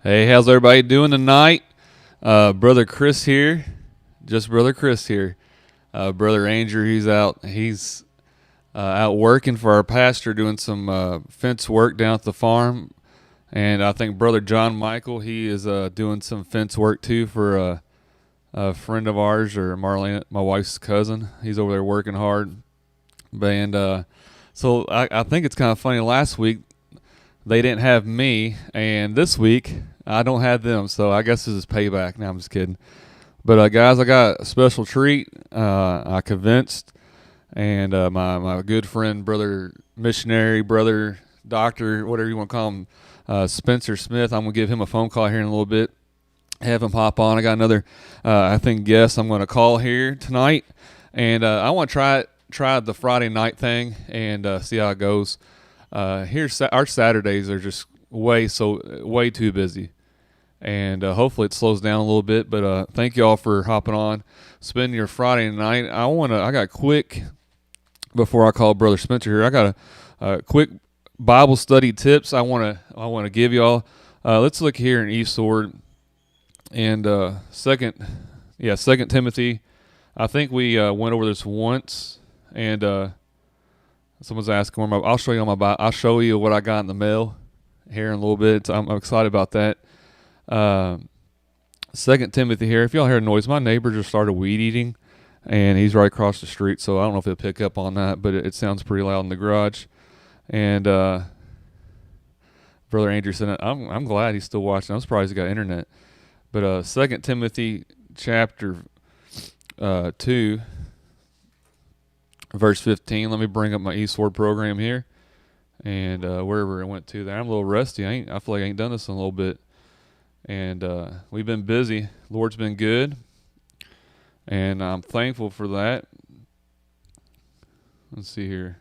Hey, how's everybody doing tonight? Brother Chris here. Just Brother Chris here. Brother Andrew, he's out working for our pastor, doing some fence work down at the farm. And I think Brother John Michael, he is doing some fence work too for a friend of ours, or Marlene, my wife's cousin. He's over there working hard. And so I think it's kind of funny. Last week they didn't have me, and this week I don't have them. So I guess this is payback. No, I'm just kidding. But guys, I got a special treat. I convinced, and my good friend, brother Missionary, brother Doctor, whatever you want to call him, Spencersmith. I'm gonna give him a phone call here in a little bit. Have him hop on. I got another, I think, guest I'm going to call here tonight, and I want to try the Friday night thing and see how it goes. Our Saturdays are just way too busy, and hopefully it slows down a little bit. But thank y'all for hopping on, spending your Friday night. I got quick before I call Brother Spencer here. I got a quick Bible study tips I want to give y'all. Let's look here in Eastward and Second Timothy. I think we went over this once, and someone's asking where I'll show you I'll show you what I got in the mail here in a little bit. So I'm excited about that. Second Timothy here. If y'all hear noise, my neighbor just started weed eating, and he's right across the street. So I don't know if he'll pick up on that, but it sounds pretty loud in the garage. And Brother Andrew said, I'm glad he's still watching. I'm surprised he got internet. But Second Timothy chapter 2, verse 15. Let me bring up my Eastward program here, and wherever I went to there. I'm a little rusty. I feel like I ain't done this in a little bit, and we've been busy. Lord's been good, and I'm thankful for that. Let's see here.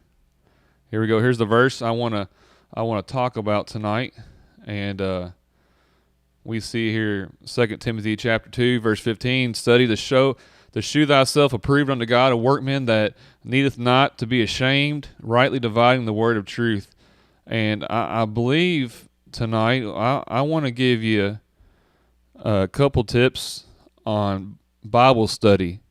Here we go. Here's the verse I want to talk about tonight, and we see here 2 Timothy chapter 2, verse 15. Study to shew thyself approved unto God, a workman that needeth not to be ashamed, rightly dividing the word of truth. And I believe tonight I want to give you a couple tips on Bible study.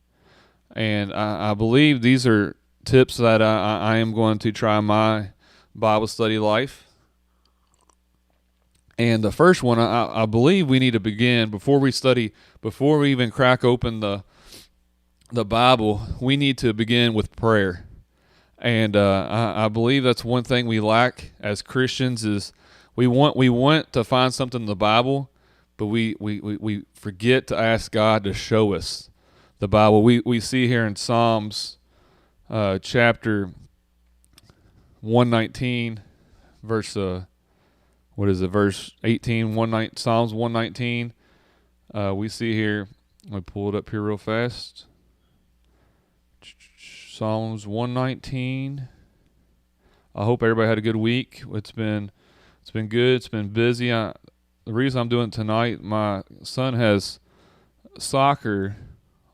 And I believe these are tips that I am going to try my Bible study life. And the first one, I believe we need to begin before we even crack open the Bible, we need to begin with prayer. And I believe that's one thing we lack as Christians is we want to find something in the Bible, but we forget to ask God to show us the Bible. We see here in Psalms chapter 119, verse verse 18, Psalms 119. We see here, let me pull it up here real fast. Psalms 119. I hope everybody had a good week. It's been good. It's been busy. The reason I'm doing it tonight, my son has soccer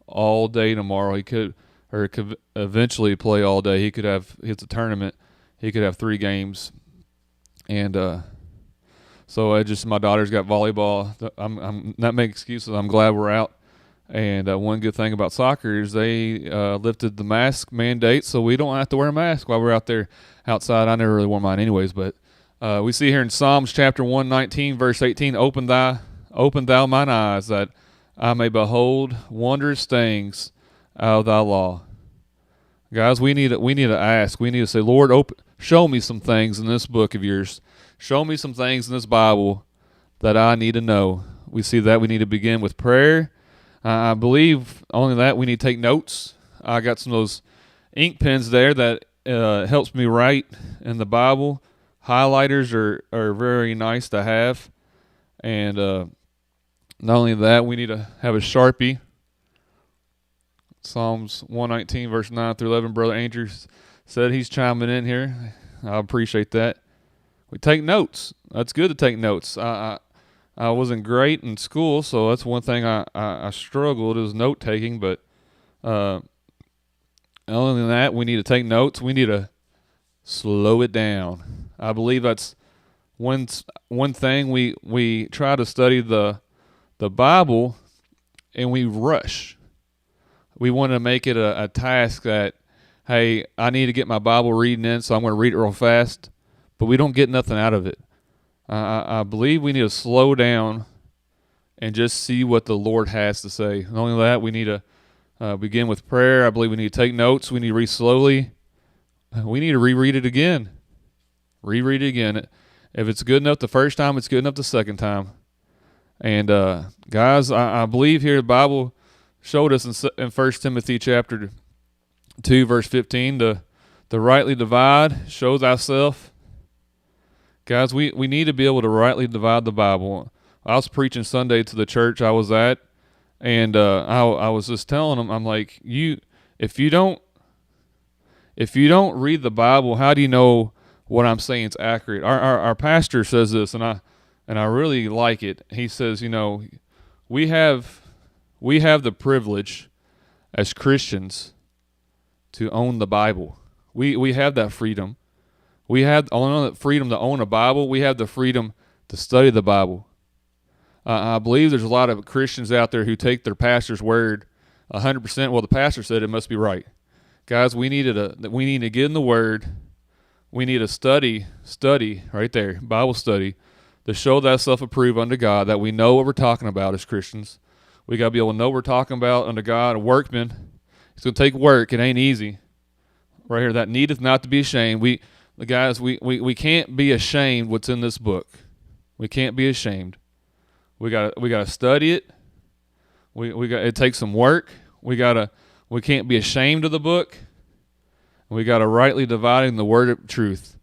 all day tomorrow. He could eventually play all day. It's a tournament. He could have 3 games, and so my daughter's got volleyball. I'm not making excuses. I'm glad we're out. And one good thing about soccer is they lifted the mask mandate, so we don't have to wear a mask while we're out there outside. I never really wore mine anyways, but we see here in Psalms chapter 119, verse 18, Open thou mine eyes, that I may behold wondrous things out of thy law. Guys, we need to ask. We need to say, Lord, show me some things in this book of yours. Show me some things in this Bible that I need to know. We see that we need to begin with prayer. I believe only that we need to take notes. I got some of those ink pens there that helps me write in the Bible. Highlighters are very nice to have. And not only that, we need to have a Sharpie. Psalms 119, verse 9 through 11. Brother Andrew said he's chiming in here. I appreciate that. We take notes. That's good to take notes. I wasn't great in school, so that's one thing I struggled is note taking. But other than that, we need to take notes. We need to slow it down. I believe that's one thing we try to study the Bible, and we rush. We want to make it a task that, hey, I need to get my Bible reading in, so I'm going to read it real fast, but we don't get nothing out of it. I believe we need to slow down and just see what the Lord has to say. Not only that, we need to begin with prayer. I believe we need to take notes. We need to read slowly. We need to reread it again. Reread it again. If it's good enough the first time, it's good enough the second time. And guys, I believe here the Bible showed us in 1 Timothy chapter 2, verse 15, to rightly divide, show thyself. Guys, we need to be able to rightly divide the Bible. I was preaching Sunday to the church I was at, and I was just telling them, I'm like, if you don't read the Bible, how do you know what I'm saying is accurate? Our pastor says this, and I really like it. He says, we have the privilege as Christians to own the Bible. We have that freedom. We have only the freedom to own a Bible. We have the freedom to study the Bible. I believe there's a lot of Christians out there who take their pastor's word 100%. Well, the pastor said it must be right. Guys, we need to get in the Word. We need to study right there, Bible study, to show thyself approved unto God, that we know what we're talking about as Christians. We got to be able to know what we're talking about unto God. A workman, it's going to take work. It ain't easy. Right here, that needeth not to be ashamed. We can't be ashamed what's in this book. We can't be ashamed. We got to study it. It takes some work. We can't be ashamed of the book. We got to rightly dividing the word of truth.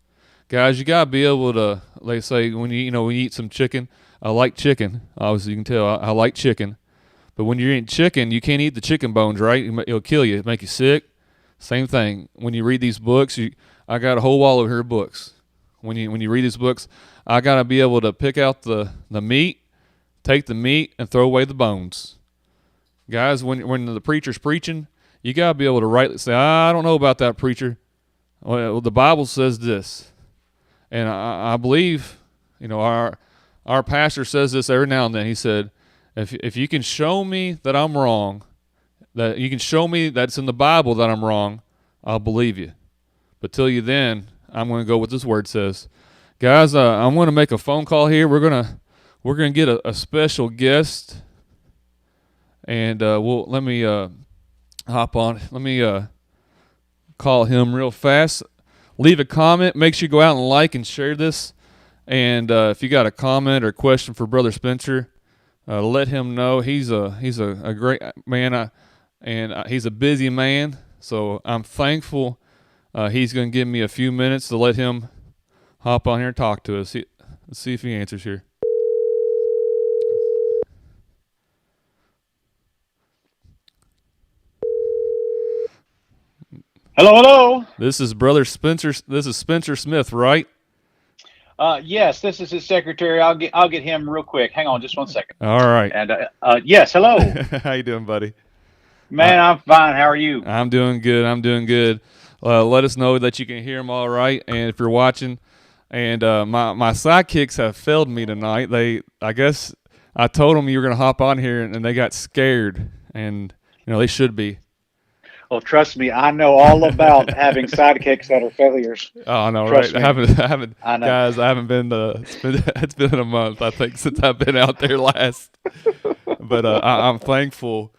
Guys, you got to be able to, they say, when you eat some chicken, I like chicken. Obviously, you can tell I like chicken. But when you're eating chicken, you can't eat the chicken bones, right? It'll kill you. It'll make you sick. Same thing. When you read these books, I got a whole wall over here of books. When you read these books, I got to be able to pick out the meat, take the meat, and throw away the bones. Guys, when the preacher's preaching, you got to be able to rightly say, I don't know about that preacher. Well, the Bible says this. And I believe, our pastor says this every now and then. He said, if you can show me that I'm wrong, that you can show me that it's in the Bible that I'm wrong, I'll believe you. But till you then, I'm going to go what this word says. Guys, I'm going to make a phone call here. We're going to get a special guest. And let me hop on. Let me call him real fast. Leave a comment. Make sure you go out and like and share this. And if you got a comment or question for Brother Spencer, let him know. He's a great man, and he's a busy man. So I'm thankful he's going to give me a few minutes to let him hop on here and talk to us. Let's see if he answers here. Hello. This is Brother Spencer. This is Spencersmith, right? Yes, this is his secretary. I'll get him real quick. Hang on, just 1 second. All right. And yes, hello. How you doing, buddy? Man, I'm fine. How are you? I'm doing good. Let us know that you can hear him all right, and if you're watching. And my sidekicks have failed me tonight. I guess I told them you were going to hop on here, and they got scared, and they should be. Well, trust me, I know all about having sidekicks that are failures. Oh, no, Trust right? me. I haven't, guys. I haven't been. It's been a month, I think, since I've been out there last. But I'm thankful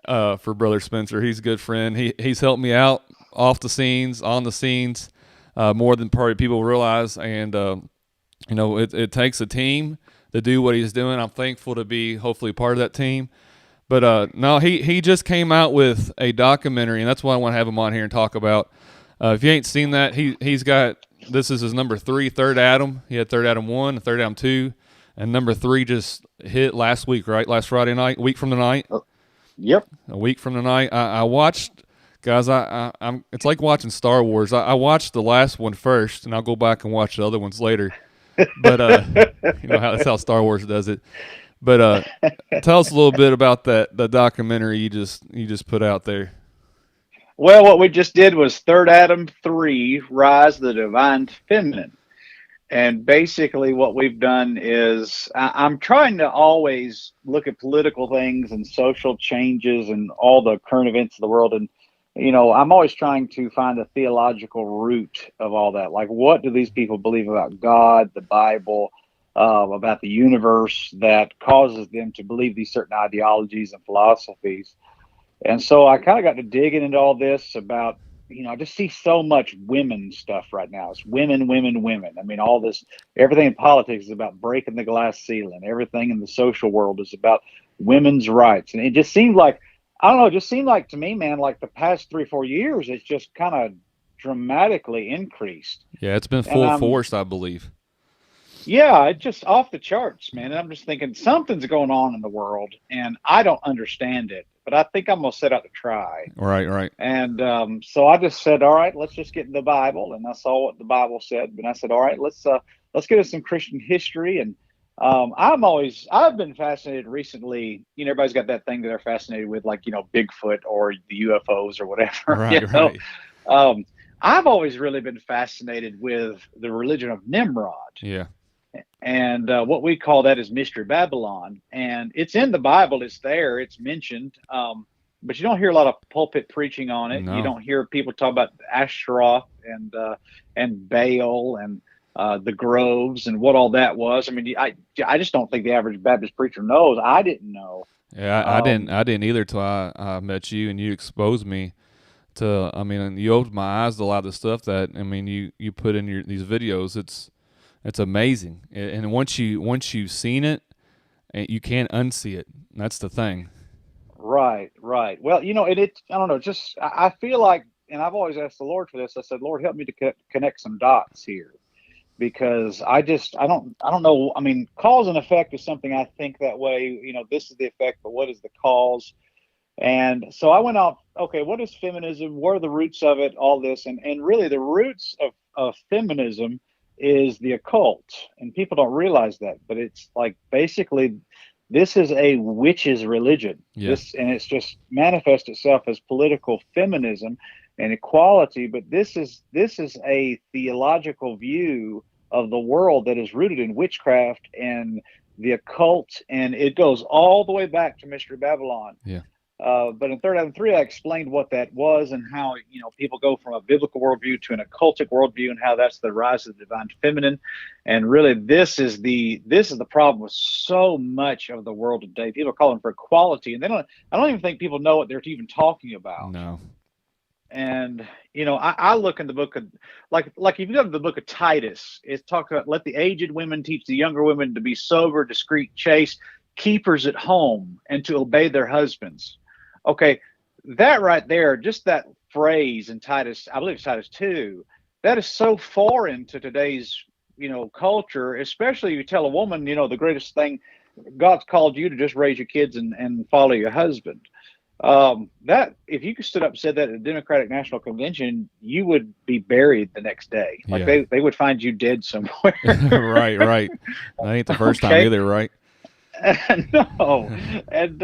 for Brother Spencer. He's a good friend. He's helped me out off the scenes, on the scenes, more than probably people realize. And it takes a team to do what he's doing. I'm thankful to be hopefully part of that team. But no, he just came out with a documentary, and that's why I want to have him on here and talk about. If you ain't seen that, he's got, this is his number 3, Third Adam. He had Third Adam 1, and Third Adam 2, and number 3 just hit last week, right? Last Friday night, a week from tonight. Yep. A week from tonight. I watched, guys. I'm. It's like watching Star Wars. I watched the last one first, and I'll go back and watch the other ones later. But that's how Star Wars does it. But tell us a little bit about the documentary you just put out there. Well, what we just did was Third Adam 3, Rise of the Divine Feminine. And basically, what we've done is I'm trying to always look at political things and social changes and all the current events of the world. And, I'm always trying to find the theological root of all that. Like, what do these people believe about God, the Bible, about the universe that causes them to believe these certain ideologies and philosophies? And so I kind of got to digging into all this about, I just see so much women stuff right now. It's women, women, women. I mean, all this, everything in politics is about breaking the glass ceiling. Everything in the social world is about women's rights. And it just seemed like, I don't know, it just seemed like to me, man, like the past 3 or 4 years, it's just kind of dramatically increased. Yeah, it's been And full force, I believe. yeah, it's just off the charts, man. And I'm just thinking something's going on in the world and I don't understand it, but I think I'm going to set out to try. Right, right. And so I just said, all right, let's just get in the Bible. And I saw what the Bible said. And I said, all right, let's get into some Christian history. And I've been fascinated recently. Everybody's got that thing that they're fascinated with, like, Bigfoot or the UFOs or whatever. Right, right. I've always really been fascinated with the religion of Nimrod. Yeah. And what we call that is Mystery Babylon. And it's in the Bible. It's there. It's mentioned. But you don't hear a lot of pulpit preaching on it. No. You don't hear people talk about Ashtaroth and Baal and the groves and what all that was. I mean, I just don't think the average Baptist preacher knows. I didn't know. Yeah, I didn't either till I met you and you exposed me to. I mean, you opened my eyes to a lot of the stuff that you put in these videos. It's amazing, and once you've seen it, you can't unsee it. That's the thing. Right, right. Well, I don't know, just I feel like, and I've always asked the Lord for this. I said, Lord, help me to connect some dots here, because I don't know. I mean, cause and effect is something I think that way. This is the effect, but what is the cause? And so I went off. Okay, what is feminism? What are the roots of it? All this, and really the roots of feminism is the occult, and people don't realize that, but it's like basically this is a witch's religion. Yeah. And it's just manifests itself as political feminism and equality, but this is a theological view of the world that is rooted in witchcraft and the occult, and it goes all the way back to Mystery Babylon. Yeah. But in Third Adam 3, I explained what that was and how people go from a biblical worldview to an occultic worldview, and how that's the rise of the divine feminine. And really, this is the problem with so much of the world today. People are calling for equality, and I don't even think people know what they're even talking about. No. And I look in the book of like if you go to the book of Titus, it talks about let the aged women teach the younger women to be sober, discreet, chaste, keepers at home, and to obey their husbands. Okay, that right there, just that phrase in Titus, I believe it's Titus 2, that is so foreign to today's, culture, especially if you tell a woman, the greatest thing, God's called you to just raise your kids and follow your husband. That if you stood up and said that at the Democratic National Convention, you would be buried the next day. Like they would find you dead somewhere. Right. That ain't the first time either, right? No, and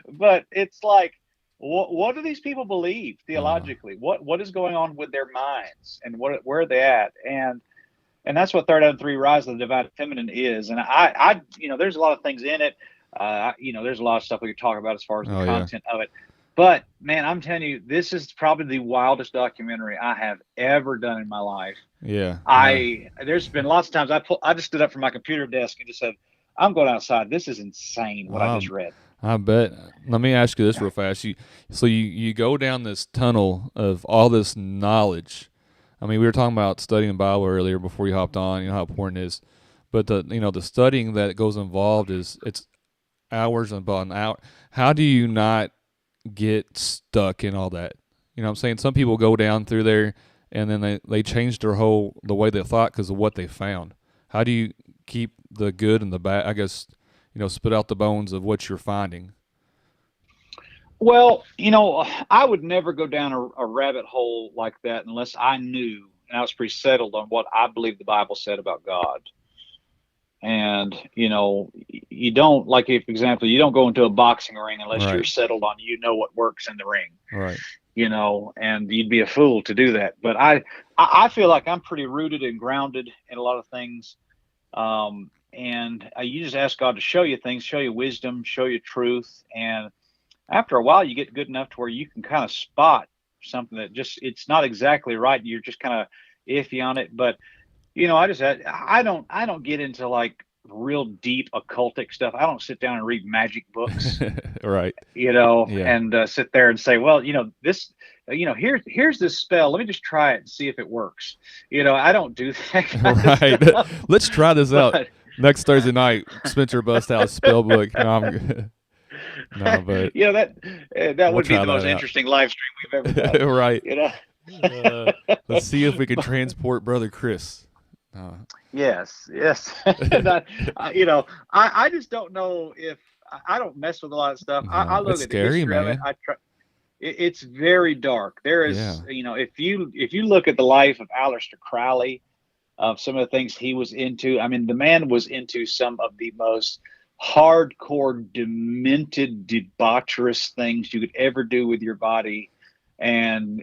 but it's like, what do these people believe theologically? What is going on with their minds, and where are they at? And that's what Third Adam 3 Rise of the Divine Feminine is. And I there's a lot of things in it. There's a lot of stuff we could talk about as far as the content of it. But man, I'm telling you, this is probably the wildest documentary I have ever done in my life. Yeah. There's been lots of times I just stood up from my computer desk and just said, I'm going outside. This is insane what I just read. I bet. Let me ask you this real fast. You go down this tunnel of all this knowledge. I mean, we were talking about studying the Bible earlier before you hopped on, how important it is. But the studying that goes involved it's hours and about an hour. How do you not get stuck in all that? You know what I'm saying? Some people go down through there and then they change the way they thought because of what they found. How do you keep the good and the bad, I guess, spit out the bones of what you're finding? Well, I would never go down a rabbit hole like that unless I knew and I was pretty settled on what I believe the Bible said about God. And, you don't, like, if, for example, you don't go into a boxing ring unless you're settled on, what works in the ring. Right. and you'd be a fool to do that. But I feel like I'm pretty rooted and grounded in a lot of things. And you just ask God to show you things, show you wisdom, show you truth. And after a while, you get good enough to where you can kind of spot something that it's not exactly right. You're just kind of iffy on it. But, I don't get into like real deep occultic stuff. I don't sit down and read magic books, Right. Yeah. and sit there and say, well, this, here's this spell. Let me just try it and see if it works. I don't do that kind of Right. stuff. Let's try this out But next Thursday night. Spencer bust out a spell book. No, I'm no, but that we'll would be try the most that out. interesting live stream we've ever done. Right. You know. Let's see if we can transport Brother Chris. Yes, yes. And I just don't know if I don't mess with a lot of stuff. I No, it's look at the scary, history of it. man. I try. It's very dark. There Yeah. is, if you look at the life of Aleister Crowley, of some of the things he was into. I mean, the man was into some of the most hardcore, demented, debaucherous things you could ever do with your body, and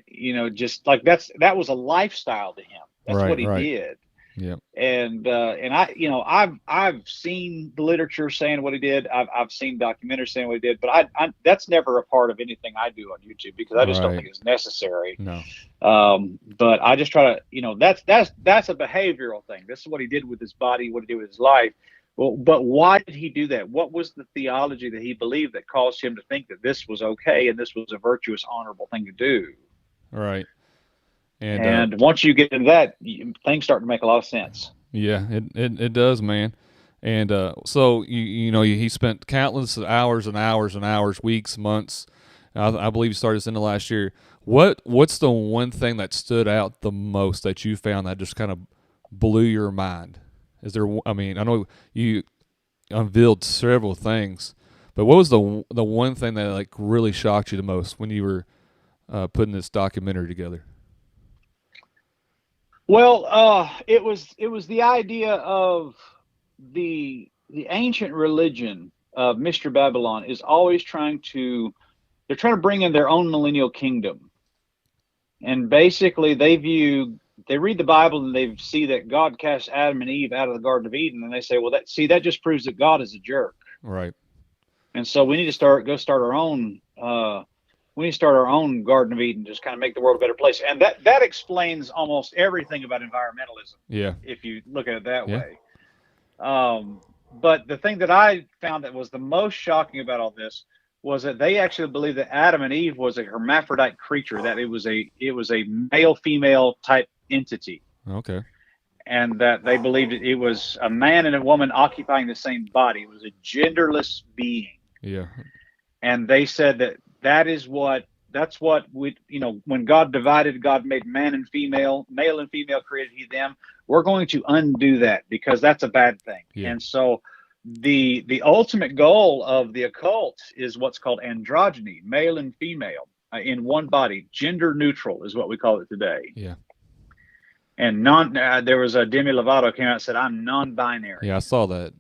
just like that was a lifestyle to him. That's what Right. he Right. did. Yeah. And I've seen the literature saying what he did. I've seen documentaries saying what he did, but I that's never a part of anything I do on YouTube because I just don't Right. think it's necessary. No. But I just try to, that's a behavioral thing. This is what he did with his body, what he did with his life. Well, but why did he do that? What was the theology that he believed that caused him to think that this was okay and this was a virtuous, honorable thing to do? Right. And once you get into that, things start to make a lot of sense. Yeah, it does, man. And so he spent countless hours and hours and hours, weeks, months. I believe he started this in the last year. What's the one thing that stood out the most that you found that just kind of blew your mind? Is there? I mean, I know you unveiled several things, but what was the one thing that like really shocked you the most when you were putting this documentary together? Well, it was the idea of the ancient religion of Mr. Babylon is always they're trying to bring in their own millennial kingdom. And basically they read the Bible and they see that God cast Adam and Eve out of the Garden of Eden, and they say, well, that just proves that God is a jerk. Right. And so we need to go start our own we need to start our own Garden of Eden, just kind of make the world a better place. And that explains almost everything about environmentalism. Yeah. If you look at it that way. But the thing that I found that was the most shocking about all this was that they actually believed that Adam and Eve was a hermaphrodite creature, that it was a male female type entity. Okay. And that they believed it was a man and a woman occupying the same body. It was a genderless being. Yeah. And they said that's what we, when God divided, God made man and female, male and female created he them. We're going to undo that because that's a bad thing. Yeah. And so the ultimate goal of the occult is what's called androgyny, male and female in one body. Gender neutral is what we call it today. Yeah. And there was a Demi Lovato came out and said, I'm non-binary. Yeah, I saw that.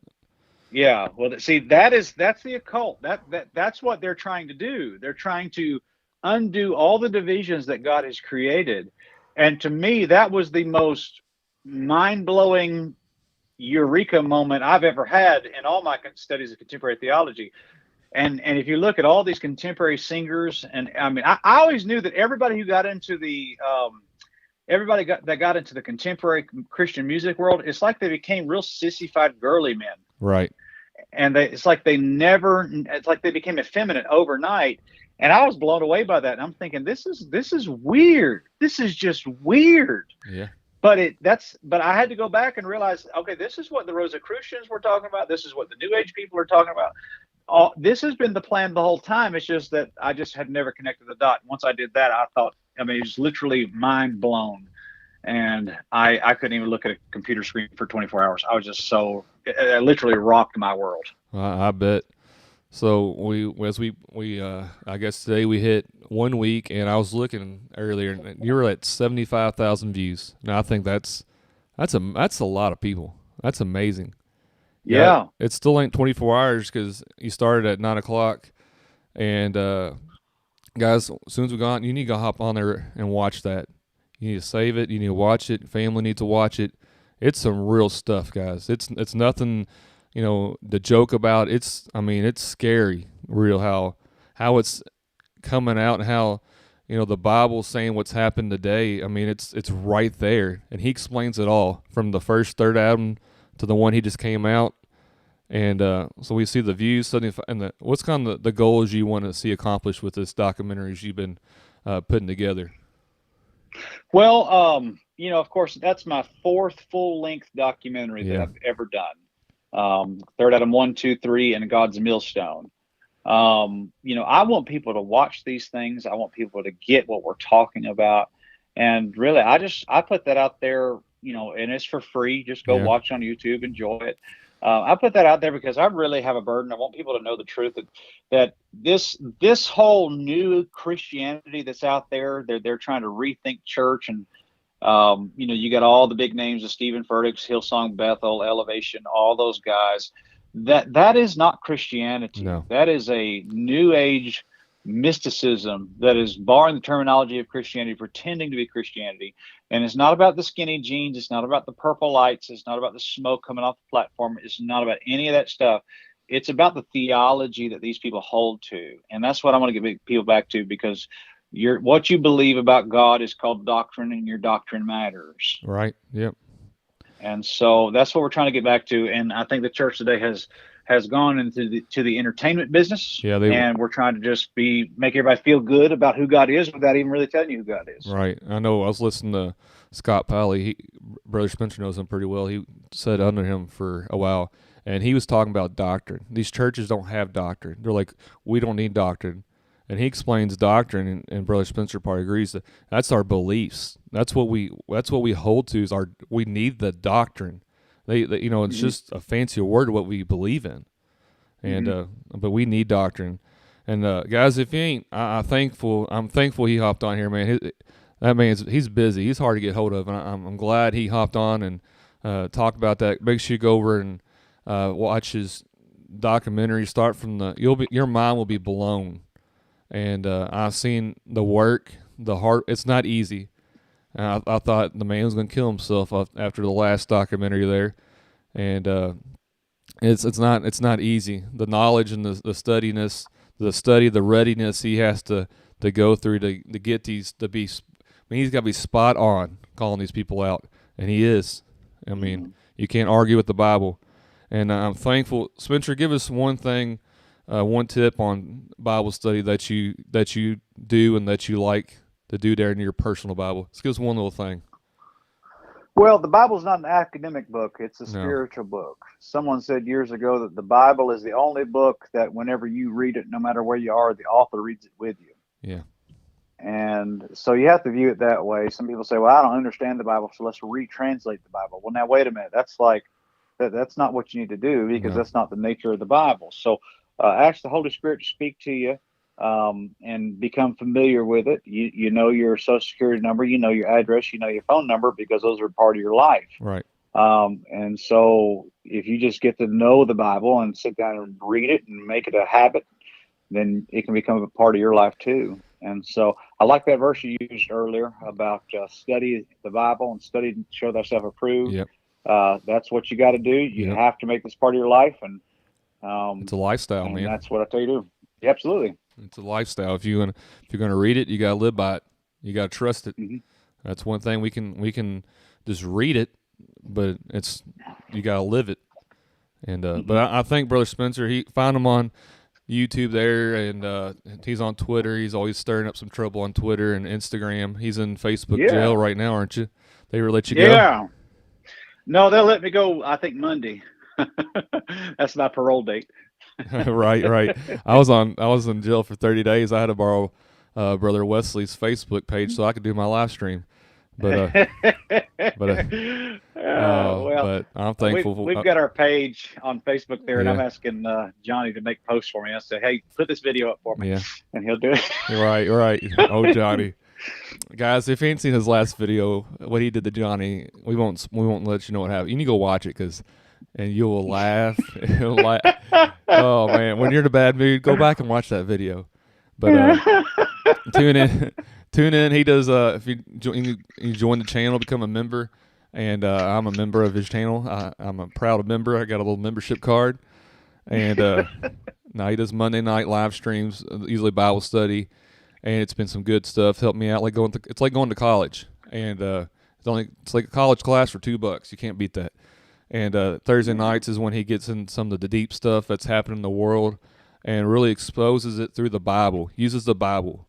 Yeah, well, see, that's the occult. That's what they're trying to do. They're trying to undo all the divisions that God has created. And to me, that was the most mind-blowing eureka moment I've ever had in all my studies of contemporary theology. And if you look at all these contemporary singers, and I mean, I always knew that everybody who got into that got into the contemporary Christian music world, it's like they became real sissified girly men. Right. And it's like they became effeminate overnight. And I was blown away by that. And I'm thinking, this is weird. This is just weird. Yeah. But I had to go back and realize, okay, this is what the Rosicrucians were talking about. This is what the New Age people are talking about. This has been the plan the whole time. It's just that I just had never connected the dot. Once I did that, I thought, I mean, it was literally mind blown. And I couldn't even look at a computer screen for 24 hours. I was just it literally rocked my world. I bet. So I guess today we hit 1 week, and I was looking earlier, and you were at 75,000 views. Now I think that's a lot of people. That's amazing. Yeah. It still ain't 24 hours because you started at 9:00, and guys, as soon as we go on, you need to go hop on there and watch that. You need to save it. You need to watch it. Family needs to watch it. It's some real stuff, guys. It's nothing, to joke about. It's scary, real how it's coming out and how, the Bible's saying what's happened today. I mean, it's right there, and he explains it all from the first third Adam to the one he just came out. And so we see the views, and what's kind of the goals you want to see accomplished with this documentaries you've been putting together? Well, of course, that's my fourth full-length documentary that I've ever done. Third Adam 1, 2, 3, and God's Millstone. I want people to watch these things. I want people to get what we're talking about. And really, I put that out there, and it's for free. Just go watch on YouTube, enjoy it. I put that out there because I really have a burden. I want people to know the truth that this whole new Christianity that's out there, they're trying to rethink church, and you got all the big names of Stephen Furtick's, Hillsong Bethel, Elevation, all those guys. That is not Christianity. No. That is a new age mysticism that is borrowing the terminology of Christianity, pretending to be Christianity. And it's not about the skinny jeans. It's not about the purple lights. It's not about the smoke coming off the platform. It's not about any of that stuff. It's about the theology that these people hold to. And that's what I want to get people back to, because what you believe about God is called doctrine, and your doctrine matters. Right. Yep. And so that's what we're trying to get back to. And I think the church today has gone into the entertainment business. Yeah, and we're trying to just make everybody feel good about who God is without even really telling you who God is. Right. I know. I was listening to Scott Pally. Brother Spencer knows him pretty well. He sat under him for a while, and he was talking about doctrine. These churches don't have doctrine. They're like, we don't need doctrine. And he explains doctrine, and Brother Spencer probably agrees that that's our beliefs. That's what we hold to, we need the doctrine. It's just a fancier word of what we believe in. And but we need doctrine. And guys, if you ain't, I'm thankful he hopped on here, man. He's busy. He's hard to get hold of, and I'm glad he hopped on and talked about that. Make sure you go over and watch his documentary. Start from your mind will be blown. And I've seen the work, the heart. It's not easy. I thought the man was going to kill himself after the last documentary there, and it's not easy. The knowledge and the the readiness he has to go through to get these to be. He's got to be spot on calling these people out, and he is. You can't argue with the Bible, and I'm thankful. Spencer, give us one thing. One tip on Bible study that you do and that you like to do there in your personal Bible. Let's give us one little thing. Well, the Bible's not an academic book. It's a spiritual book. Someone said years ago that the Bible is the only book that whenever you read it, no matter where you are, the author reads it with you. Yeah. And so you have to view it that way. Some people say, well, I don't understand the Bible, so let's retranslate the Bible. Well, now, wait a minute. That's not what you need to do, because that's not the nature of the Bible. So ask the Holy Spirit to speak to you and become familiar with it. You know your Social Security number, you know your address, you know your phone number, because those are part of your life. Right. And so if you just get to know the Bible and sit down and read it and make it a habit, then it can become a part of your life too. And so I like that verse you used earlier about study the Bible and study to show thyself approved. Yep. That's what you got to do. You have to make this part of your life. And it's a lifestyle, man. That's what I tell you to do. Yeah, absolutely. It's a lifestyle. If you're gonna read it, you gotta live by it. You gotta trust it. Mm-hmm. That's one thing we can just read it, but you gotta live it. And but I think Brother Spencer, he found him on YouTube there, and he's on Twitter. He's always stirring up some trouble on Twitter and Instagram. He's in Facebook jail right now, aren't you? They will let you go? Yeah. No, they'll let me go, I think, Monday. That's my parole date. Right. I was in jail for 30 days. I had to borrow Brother Wesley's Facebook page so I could do my live stream. But I'm thankful. We've got our page on Facebook there, and I'm asking Johnny to make posts for me. I said, hey, put this video up for me, and he'll do it. Right. Oh, Johnny. Guys, if you ain't seen his last video, what he did to Johnny, we won't let you know what happened. You need to go watch it, and you will laugh. Oh man, when you're in a bad mood, go back and watch that video. But tune in. Tune in. He does. If you join the channel, become a member, and I'm a member of his channel. I'm a proud member. I got a little membership card, and now he does Monday night live streams, usually Bible study, and it's been some good stuff. Helped me out. It's like going to college, and it's like a college class for $2. You can't beat that. And Thursday nights is when he gets in some of the deep stuff that's happening in the world, and really exposes it through the Bible. Uses the Bible,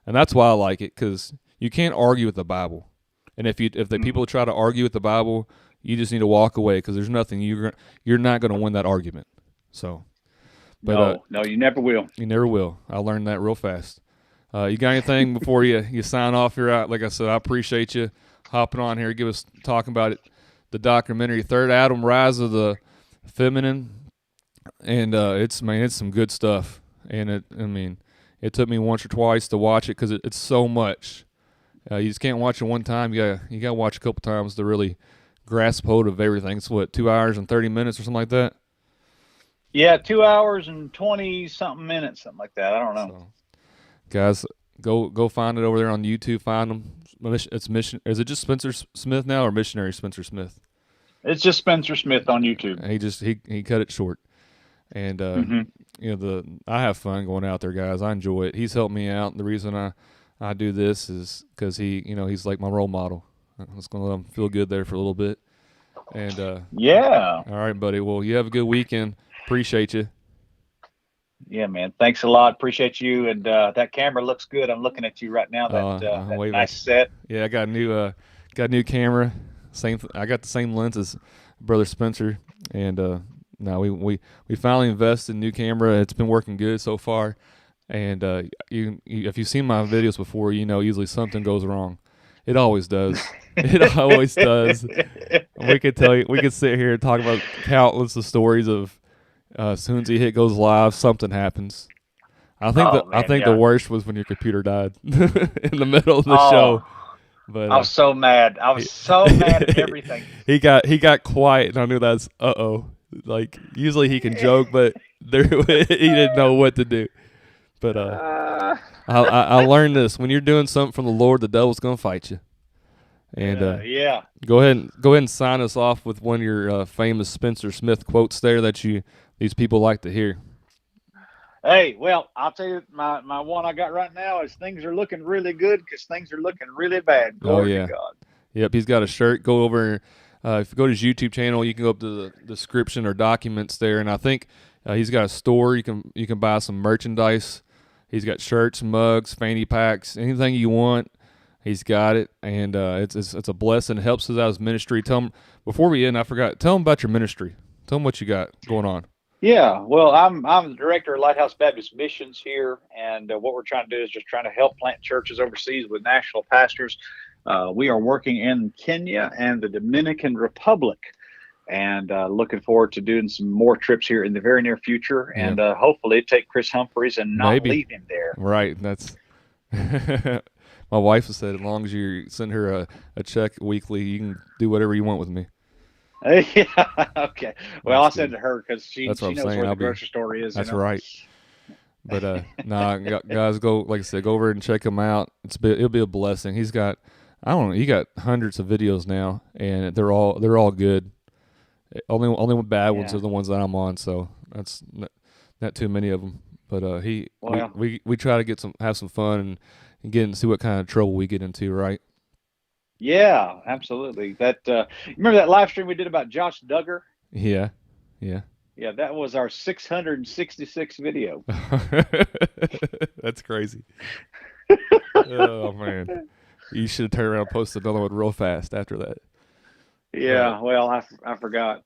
and that's why I like it, because you can't argue with the Bible. And if the people try to argue with the Bible, you just need to walk away, because there's nothing you're not going to win that argument. So, but no, you never will. You never will. I learned that real fast. You got anything before you sign off here? Like I said, I appreciate you hopping on here, talking about it. The documentary Third Adam, Rise of the Feminine, and it's some good stuff. And it took me once or twice to watch it, because it's so much. You just can't watch it one time. You got to watch a couple times to really grasp hold of everything. It's 2 hours and 30 minutes or something like that. Yeah, 2 hours and 20 something minutes, something like that. I don't know. So, guys, go find it over there on YouTube. Find them. It's Mission. Is it just Spencersmith now, or Missionary Spencersmith? It's just Spencersmith on YouTube. He cut it short, and I have fun going out there, guys. I enjoy it. He's helped me out. The reason I do this is because he's like my role model. I was going to let him feel good there for a little bit, and yeah. All right, buddy. Well, you have a good weekend. Appreciate you. Yeah, man. Thanks a lot. Appreciate you. And that camera looks good. I'm looking at you right now. That nice set. Yeah, I got a new camera. I got the same lens as Brother Spencer, and now we finally invested in a new camera. It's been working good so far. And if you've seen my videos before, usually something goes wrong. It always does. It always does. We could sit here and talk about countless of stories of as soon as the hit goes live, something happens. I think the worst was when your computer died in the middle of the show. But I was so mad. I was so mad at everything. He got quiet, and I knew that's like usually he can joke, but he didn't know what to do. But I learned this: when you're doing something from the Lord, the devil's gonna fight you. And go ahead and sign us off with one of your famous Spencersmith quotes there that these people like to hear. Hey, well, I'll tell you, my one I got right now is things are looking really good because things are looking really bad. Glory to God. Yep, he's got a shirt. Go over. If you go to his YouTube channel, you can go up to the description or documents there, and I think he's got a store. You can buy some merchandise. He's got shirts, mugs, fanny packs, anything you want. He's got it, and it's a blessing. It helps us out as ministry. Tell him, before we end, I forgot. Tell him about your ministry. Tell him what you got going on. Yeah, well, I'm the director of Lighthouse Baptist Missions here, and what we're trying to do is just trying to help plant churches overseas with national pastors. We are working in Kenya and the Dominican Republic, and looking forward to doing some more trips here in the very near future, and hopefully take Chris Humphreys and not leave him there. Right, that's my wife has said, as long as you send her a check weekly, you can do whatever you want with me. Yeah. Okay. Well, I'll send it to her because she knows where the grocery store is. That's right. But guys, go over and check him out. It'll be a blessing. He got hundreds of videos now, and they're all good. Only bad ones are the ones that I'm on, so that's not too many of them. But we try to have some fun and get and see what kind of trouble we get into, right? Yeah, absolutely. That remember that live stream we did about Josh Duggar? Yeah. Yeah, that was our 666 video. That's crazy. Oh man, you should turn around and post another one real fast after that. Yeah, well, I forgot.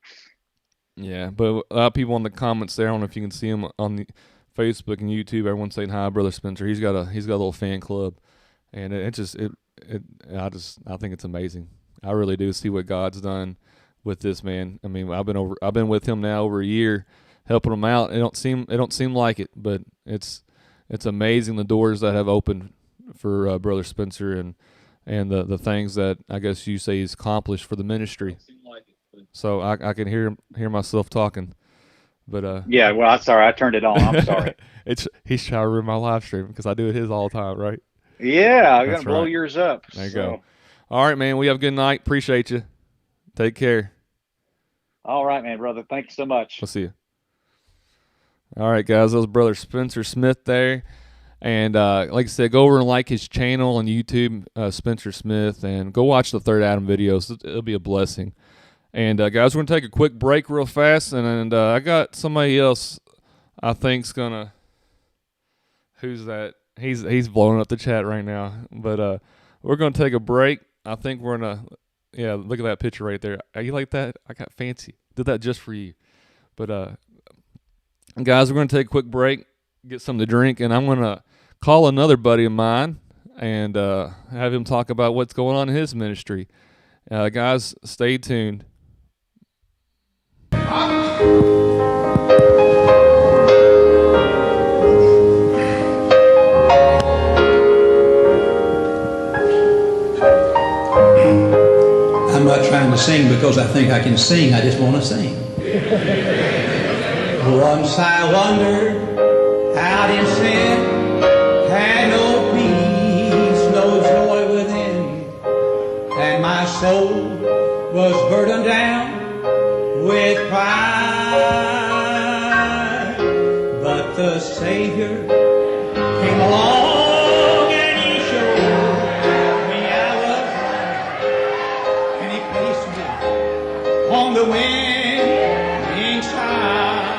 Yeah, but a lot of people in the comments there. I don't know if you can see them on the Facebook and YouTube. Everyone's saying hi, Brother Spencer. He's got a little fan club, and I think it's amazing. I really do see what God's done with this man. I mean, I've been with him now over a year, helping him out. It don't seem like it, but it's amazing the doors that have opened for Brother Spencer and the things that I guess you say he's accomplished for the ministry. So I can hear myself talking, But yeah, well, I'm sorry, I turned it on. I'm sorry. He's trying to ruin my live stream because I do it his all the time, right? Yeah, I'm That's gonna blow right. yours up. There you So. go. All right, man. We have a good night. Appreciate you. Take care. All right, man, brother. Thank you so much. We'll see you. All right, guys. That was Brother Spencersmith there. And like I said, go over and like his channel on YouTube, Spencersmith, and go watch the Third Adam videos. It'll be a blessing. And guys, we're gonna take a quick break real fast, and I got somebody else I think's gonna. Who's that? He's blowing up the chat right now. But we're gonna take a break. I think we're gonna. Yeah, look at that picture right there. Are you like that? I got fancy. Did that just for you. But guys, we're gonna take a quick break, get something to drink, and I'm gonna call another buddy of mine and have him talk about what's going on in his ministry. Guys, stay tuned. I'm not trying to sing because I think I can sing. I just want to sing. Once I wandered out in sin, had no peace, no joy within, and my soul was burdened down with pride. But the Savior came along and He showed me I was right, and He placed me on the winning side.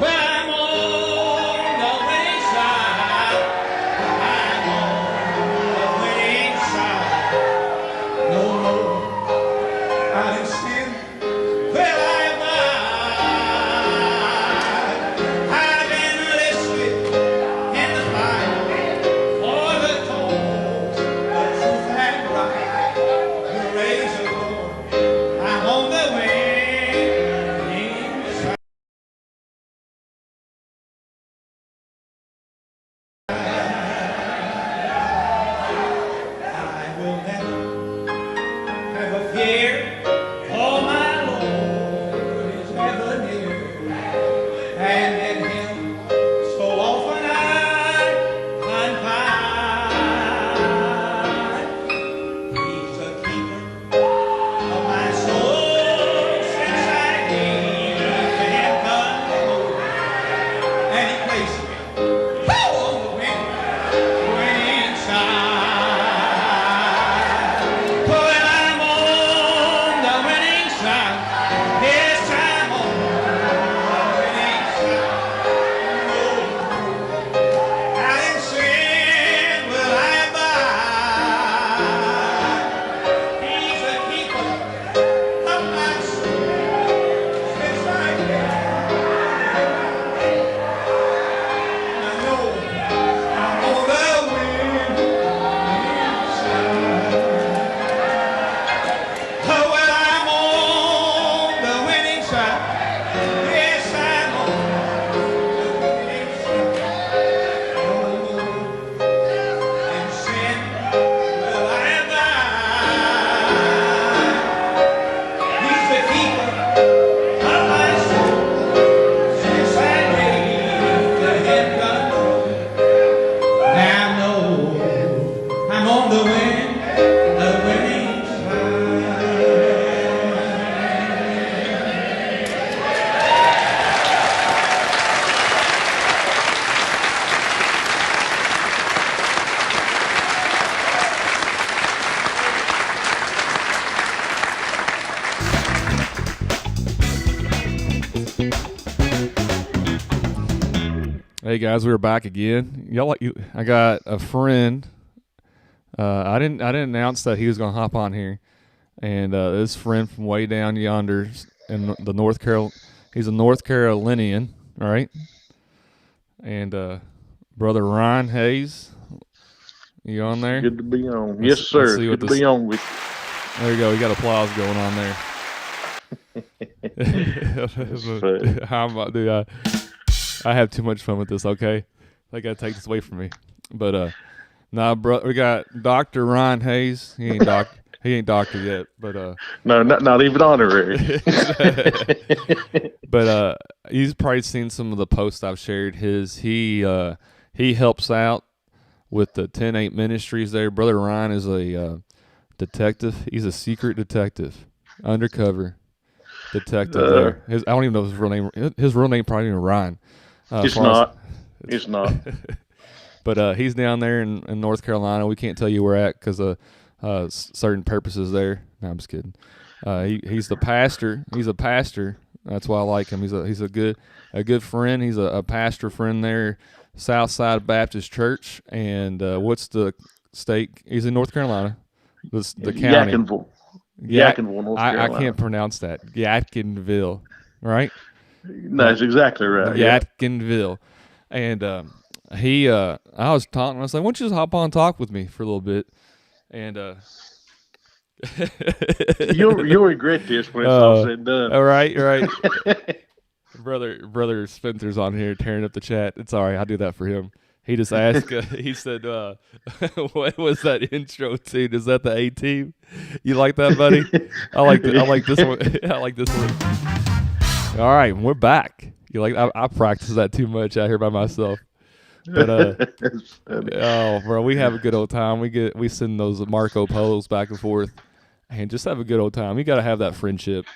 Well, I'm on the winning side. I'm on the winning side. No more out in sin will I abide. I've been listed in the Bible for the cause, the truth and right. Praise the Lord. I'm on the winning side. I will never have a fear, for my Lord is ever near, and in Him so often I confide. He's the keeper of my soul since I gave Him control, and He placed me on the winning side. When I'm on the winning side, yes, I'm on the winning side. No, out in sin will I abide. He's the keeper of my soul since I gave. I know I'm on the winning side. Oh, well, I'm on the winning side. Yes, I'm on the winning side. Oh, in sin will I abide. He's the keeper of my soul since I gave to Him control. Now I know I'm on the winning side. Hey guys, we're back again. I got a friend. I didn't announce that he was gonna hop on here, and this friend from way down yonder in the North Carol. He's a North Carolinian, all right. And brother Ryan Hayes, you on there? Good to be on. Let's- Yes, sir. let's see what Good to this- be on with There you go. We got applause going on there. fun. How about do I have too much fun with this? Okay, they gotta take this away from me. But nah, bro, we got Dr. Ryan Hayes. He He ain't doctor yet, but No, not even honorary. but he's probably seen some of the posts I've shared. He helps out with the 10-8 ministries there. Brother Ryan is a detective. He's a secret detective, undercover detective there. I don't even know his real name. His real name probably isn't Ryan. It's not. It's not. But he's down there in North Carolina. We can't tell you where at because of certain purposes there. No, I'm just kidding. He's the pastor. He's a pastor. That's why I like him. He's a good friend. He's a pastor friend there, Southside Baptist Church. And what's the state? He's in North Carolina. The county. Yadkinville, North Carolina. I can't pronounce that. Yadkinville, right? That's exactly right. Yadkinville. And I was talking. I was like, "Why don't you just hop on and talk with me for a little bit?" And you'll regret this when it's all said and done. All right. Brother Spencer's on here tearing up the chat. It's all right. I do that for him. He just asked. He said, "What was that intro tune? Is that the A Team? You like that, buddy? I like this one. I like this one. All right, we're back. You like? I practice that too much out here by myself. But oh, bro, we have a good old time. We send those Marco Polos back and forth, and just have a good old time. You got to have that friendship.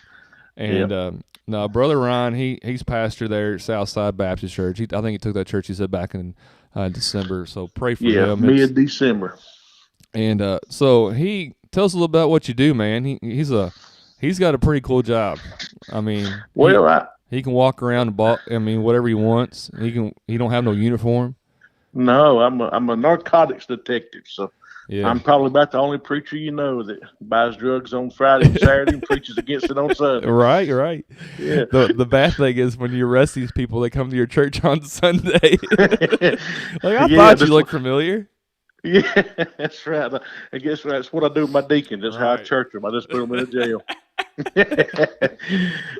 And no, Brother Ron, he's pastor there at Southside Baptist Church. I think he took that church. He said back in December. So pray for him. Mid-December. And so he tells us a little about what you do, man. He's got a pretty cool job. I mean, he can walk around and whatever he wants. He don't have no uniform. No, I'm a narcotics detective, so yeah. I'm probably about the only preacher you know that buys drugs on Friday and Saturday and preaches against it on Sunday. Right. Yeah. The bad thing is when you arrest these people, they come to your church on Sunday. I thought you looked familiar. Yeah, that's right. I guess that's what I do with my deacons. That's how I church them. I just put them in the jail.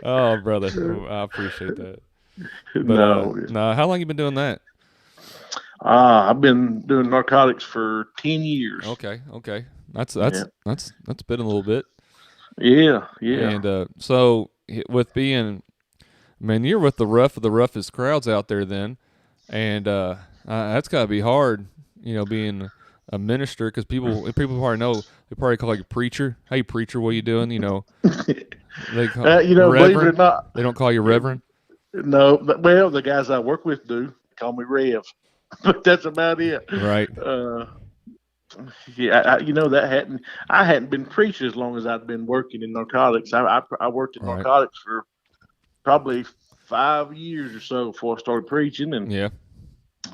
Oh, brother, I appreciate that. But, no, how long you been doing that? I've been doing narcotics for 10 years. Okay. That's been a little bit. Yeah. And so with being, man, you're with the roughest crowds out there then, and that's got to be hard, being a minister, because people probably know, they probably call you preacher. Hey, preacher, what you doing? They call believe it or not, they don't call you reverend. No, well, the guys I work with do call me Rev, but that's about it. Right. I hadn't been preaching as long as I'd been working in narcotics. I worked in narcotics for probably 5 years or so before I started preaching,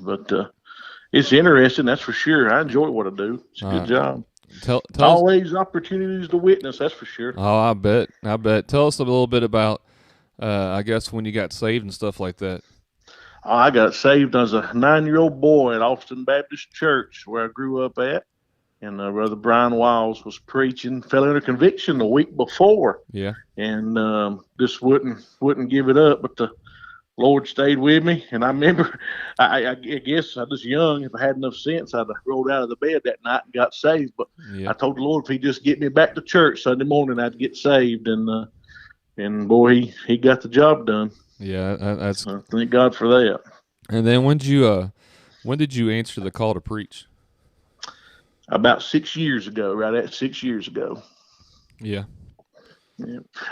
but it's interesting, that's for sure. I enjoy what I do. It's a good job. Tell always opportunities to witness, that's for sure. Oh, I bet. Tell us a little bit about, I guess, when you got saved and stuff like that. I got saved as a 9-year-old boy at Austin Baptist Church, where I grew up at. And Brother Brian Wiles was preaching, fell under conviction the week before. Yeah. And just wouldn't give it up, but the Lord stayed with me. And I remember, I guess I was young. If I had enough sense, I'd have rolled out of the bed that night and got saved. But I told the Lord, if he'd just get me back to church Sunday morning, I'd get saved. And boy, he got the job done. Yeah, that's. Thank God for that. And then when did you answer the call to preach? About 6 years ago, right at 6 years ago. Yeah.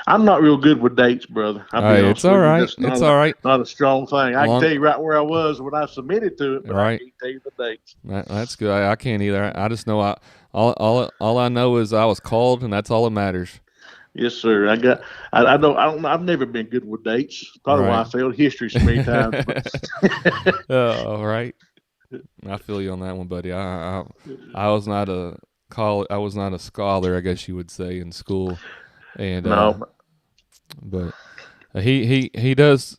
I'm not real good with dates, brother. It's all right. It's all right. Not a strong thing. I can tell you right where I was when I submitted to it, but I can't tell you the dates. That's good. I can't either. I just know all I know is I was called, and that's all that matters. Yes, sir. I've never been good with dates. Probably why I failed history so many times. All right. I feel you on that one, buddy. I was not a scholar, I guess you would say, in school, and no, but he does.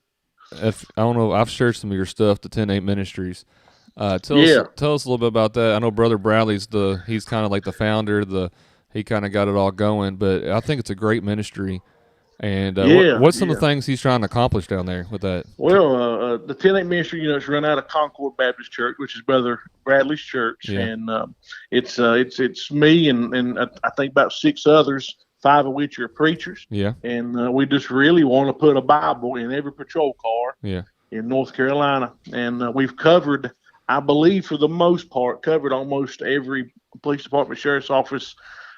I don't know. I've shared some of your stuff to 10-8 Ministries. Tell us a little bit about that. I know Brother Bradley's he's kind of like the founder. He kind of got it all going, but I think it's a great ministry, And Yeah, what's some of yeah. the things he's trying to accomplish down there with that? Well, the 10-8 ministry, it's run out of Concord Baptist Church, which is Brother Bradley's church, Yeah. and it's me and I think about 6 others, 5 of which are preachers. Yeah. And we just really want to put a Bible in every patrol car Yeah. in North Carolina, and we've covered, I believe, for the most part, covered almost every police department, sheriff's office,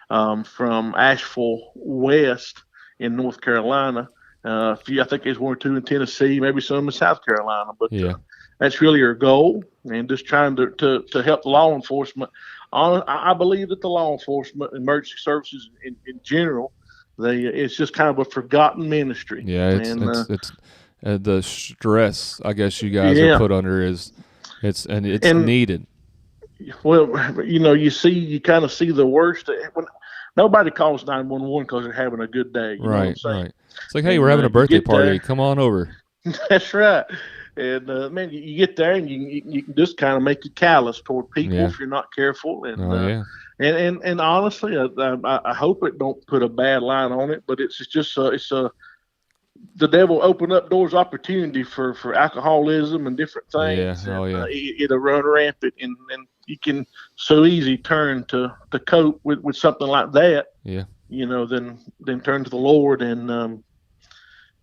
from Asheville west in North Carolina. I think there's 1 or 2 in Tennessee, maybe some in South Carolina, but Yeah. that's really our goal, and just trying to help the law enforcement. I believe that the law enforcement, emergency services in general, it's just kind of a forgotten ministry. Yeah, it's the stress I guess you guys Yeah. are put under it's And- needed. Well, you kind of see the worst. When nobody calls 911 because they're having a good day. You know what I'm Right, saying? right. It's like, hey, And, we're having a you birthday get party. there. Come on over. That's right. And man, you get there and you can just kind of make you callous toward people Yeah. if you're not careful. And Oh yeah. and honestly, I hope it don't put a bad line on it, but it's just the devil opened up doors opportunity for alcoholism and different things. Yeah. Oh, and, yeah. It'll run rampant, and you can so easy turn to cope with something like that. Yeah. Then turn to the Lord, and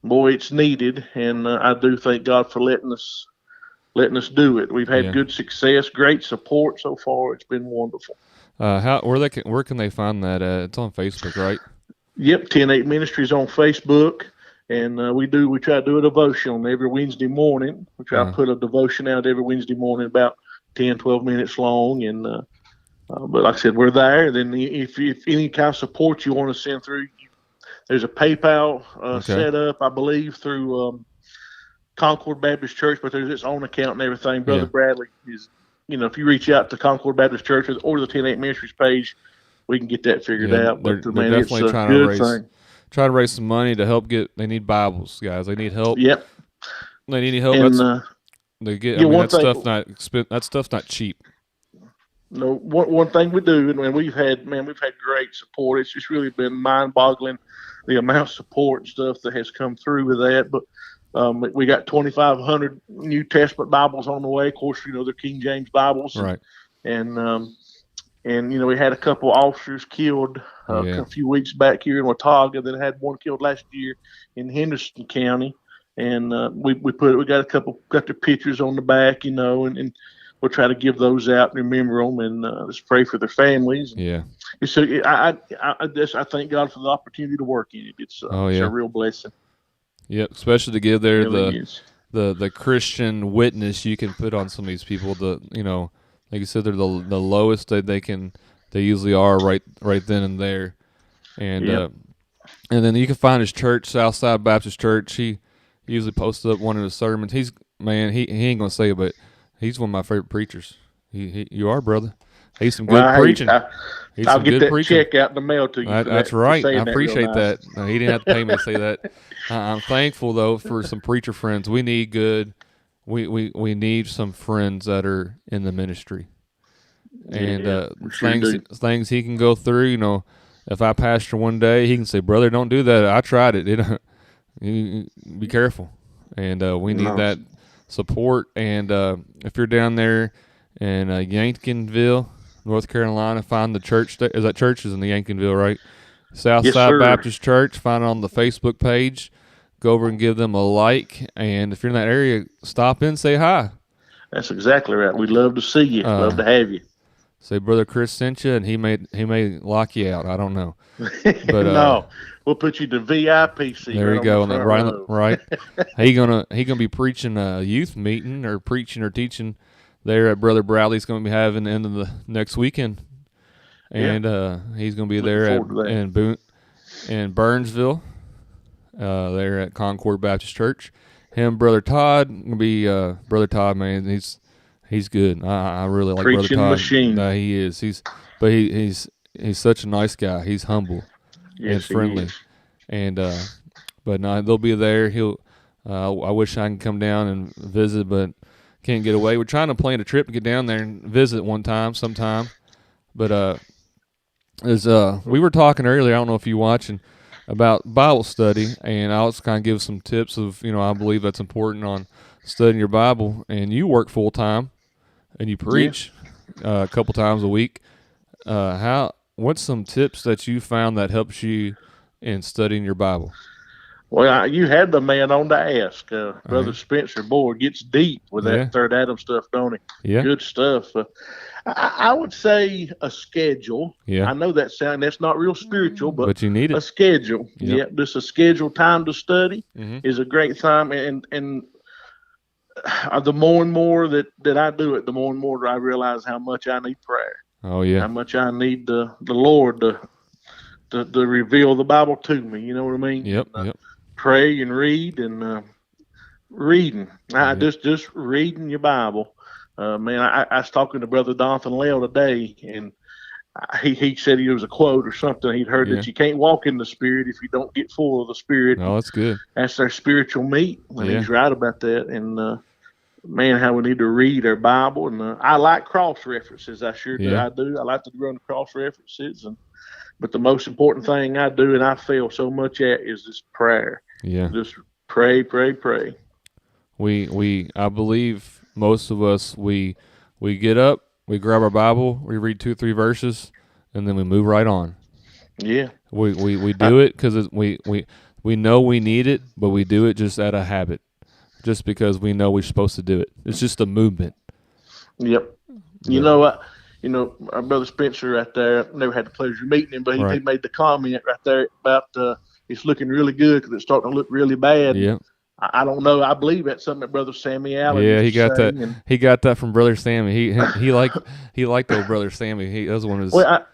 boy, it's needed. And I do thank God for letting us do it. We've had Yeah. good success, great support so far. It's been wonderful. Where can they find that? It's on Facebook, right? Yep, 10-8 Ministries on Facebook. And we try to do a devotion every Wednesday morning. We try to put a devotion out every Wednesday morning, about 10, 12 minutes long. And but like I said, we're there. Then if any kind of support you want to send through, there's a PayPal set up, I believe, through Concord Baptist Church, but there's its own account and everything. Brother Yeah. Bradley is, if you reach out to Concord Baptist Church or the 10-8 Ministries page, we can get that figured Yeah, out. they're But man, it's definitely a trying to good thing. Try to raise some money to help they need Bibles, guys. They need help. Yep. They need help. And They get. yeah, one that stuff's not cheap. no, one thing we do, and we've had great support. It's just really been mind-boggling the amount of support and stuff that has come through with that. But we got 2,500 New Testament Bibles on the way. Of course, they're King James Bibles, Right. And we had a couple officers killed a few weeks back here in Watauga. Then had one killed last year in Henderson County, and we got their pictures on the back, and we'll try to give those out and remember them, and just pray for their families. Yeah. So I thank God for the opportunity to work in it. It's a real blessing. Yep. Especially to give there It really is. the Christian witness you can put on some of these people. Like you said, they're the lowest they usually are right then and there, and and then you can find his church, Southside Baptist Church. He usually posts up one of his sermons. He ain't gonna say it, but he's one of my favorite preachers. You are, brother. He's some good preaching. I'll get that check out in the mail to you. That's right. I appreciate nice. that. No, he didn't have to pay me to say that. I'm thankful though for some preacher friends. We need good. We need some friends that are in the ministry, and things he can go through. If I pastor one day, he can say, "Brother, don't do that. I tried it. You be careful." And we need that support. And if you're down there in Yankinville, North Carolina, find the church. That church is in the Yankinville, right? Southside Baptist Church. Find it on the Facebook page. Go over and give them a like, and if you're in that area, stop in, say hi. That's exactly right. We'd love to see you. Love to have you. Say Brother Chris sent you, and he may lock you out. I don't know, but no, we'll put you to VIP seat. There you go. Right. He gonna be preaching a youth meeting or teaching there at Brother Bradley's going to be having the end of the next weekend, and he's going to be there in Burnsville. There at Concord Baptist Church. Him, Brother Todd, gonna be Brother Todd. Man, he's good. I really like Preaching Brother Todd. Machine. He is. He's such a nice guy. He's humble and friendly. And but no, they'll be there. I wish I can come down and visit, but can't get away. We're trying to plan a trip to get down there and visit sometime. But we were talking earlier. I don't know if you watching. about Bible study, and I'll just kind of give some tips of, I believe that's important on studying your Bible. And you work full time, and you preach a couple times a week. What's some tips that you found that helps you in studying your Bible? Well, you had the man on to ask. Brother right. Spencer, boy, gets deep with that Third Adam stuff, don't he? Yeah. Good stuff. I would say a schedule. Yeah. I know that's not real spiritual, but you need it. A schedule. Yep. Yeah, just a scheduled time to study Mm-hmm. is a great time. And the more and more that I do it, the more and more I realize how much I need prayer. Oh yeah. How much I need the Lord to reveal the Bible to me. You know what I mean? Yep. And, yep. Pray and read and reading. Just reading your Bible. Man, I was talking to Brother Donathan Lale today, and he said it was a quote or something. He'd heard that you can't walk in the Spirit if you don't get full of the Spirit. Oh, that's good. That's their spiritual meat, and he's right about that. And man, how we need to read our Bible. And I like cross references. I sure do. I do. I like to run cross references, but the most important thing I do, and I fail so much at, is this prayer. Yeah. Just pray, pray, pray. I believe most of us, we get up, we grab our Bible, we read 2 or 3 verses, and then we move right on. Yeah. We do it because we know we need it, but we do it just out of habit, just because we know we're supposed to do it. It's just a movement. Yep. You know what? Our brother Spencer right there, never had the pleasure of meeting him, but he made the comment right there about it's looking really good because it's starting to look really bad. Yeah. I don't know. I believe that's something that Brother Sammy Allen. Yeah, he got that. He got that from Brother Sammy. He liked old Brother Sammy. That was one of his. Well,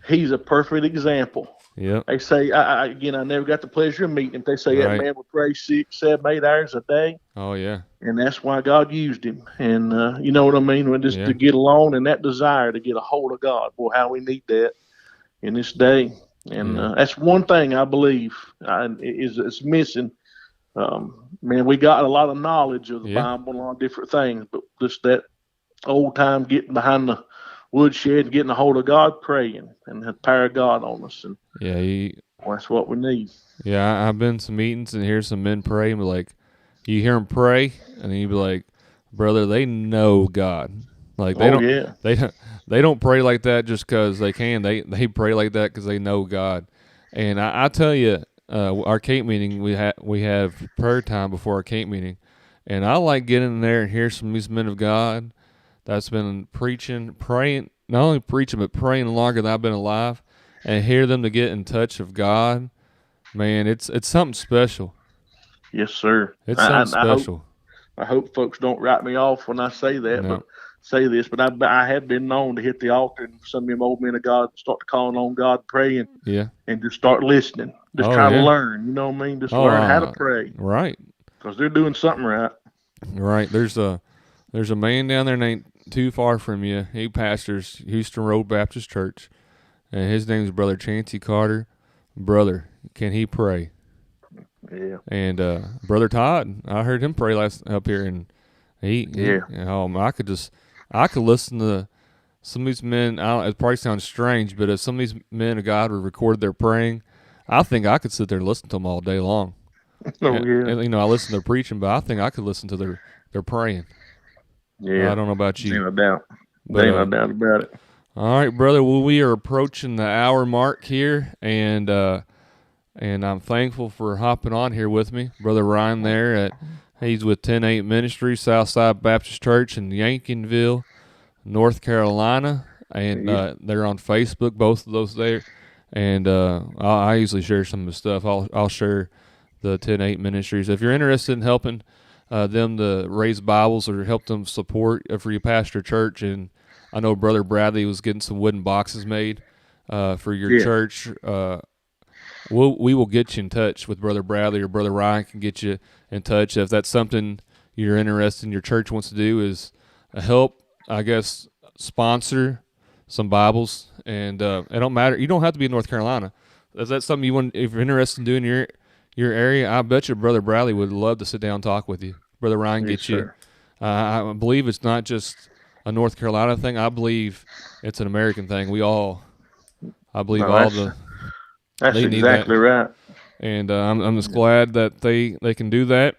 he's a perfect example. Yeah. They say I never got the pleasure of meeting him. They say that man would pray 6, 7, 8 hours a day. Oh yeah. And that's why God used him. And you know what I mean? When to get along and that desire to get a hold of God. Boy, how we need that in this day. And that's one thing I believe is missing. Man, we got a lot of knowledge of the Bible and a lot of different things, but just that old time getting behind the woodshed and getting a hold of God, praying and the power of God on us. And that's what we need. Yeah, I've been to some meetings and hear some men pray and be like, you hear them pray, and then you be like, brother, they know God. Like they don't pray like that just because they can. They pray like that because they know God. And I tell you, our camp meeting, we have prayer time before our camp meeting, and I like getting in there and hear some of these men of God that's been preaching, praying, not only preaching but praying longer than I've been alive, and hear them to get in touch of God. Man, it's something special. Yes, sir. It's something special. I hope folks don't write me off when I say that, but I have been known to hit the altar and some of them old men of God start calling on God, praying, and just start listening, just try to learn. You know what I mean? Just learn how to pray, right? Because they're doing something right. Right. There's a man down there named too far from you. He pastors Houston Road Baptist Church, and his name is Brother Chancey Carter. Brother, can he pray? Yeah. And Brother Todd, I heard him pray up here, and I could listen to some of these men. It probably sounds strange, but if some of these men of God were recorded their praying, I think I could sit there and listen to them all day long. And, I listen to their preaching, but I think I could listen to their praying. Yeah. I don't know about you. Ain't no doubt. Ain't no doubt about it. All right, brother. Well, we are approaching the hour mark here, and I'm thankful for hopping on here with me, Brother Ryan. He's with 10-8 Ministry, Southside Baptist Church in Yankinville, North Carolina, and they're on Facebook, both of those there. And I usually share some of the stuff. I'll share the 10-8 Ministries. If you're interested in helping them to raise Bibles or help them support for your pastor church, and I know Brother Bradley was getting some wooden boxes made for your church. We will get you in touch with Brother Bradley, or Brother Ryan can get you in touch if that's something you're interested in. Your church wants to do is help, I guess, sponsor some Bibles, and it don't matter. You don't have to be in North Carolina. If that's something you want, if you're interested in doing your area, I bet you Brother Bradley would love to sit down and talk with you. Brother Ryan gets you. I believe it's not just a North Carolina thing. I believe it's an American thing. That's They need exactly that. right. And I'm just glad that they can do that.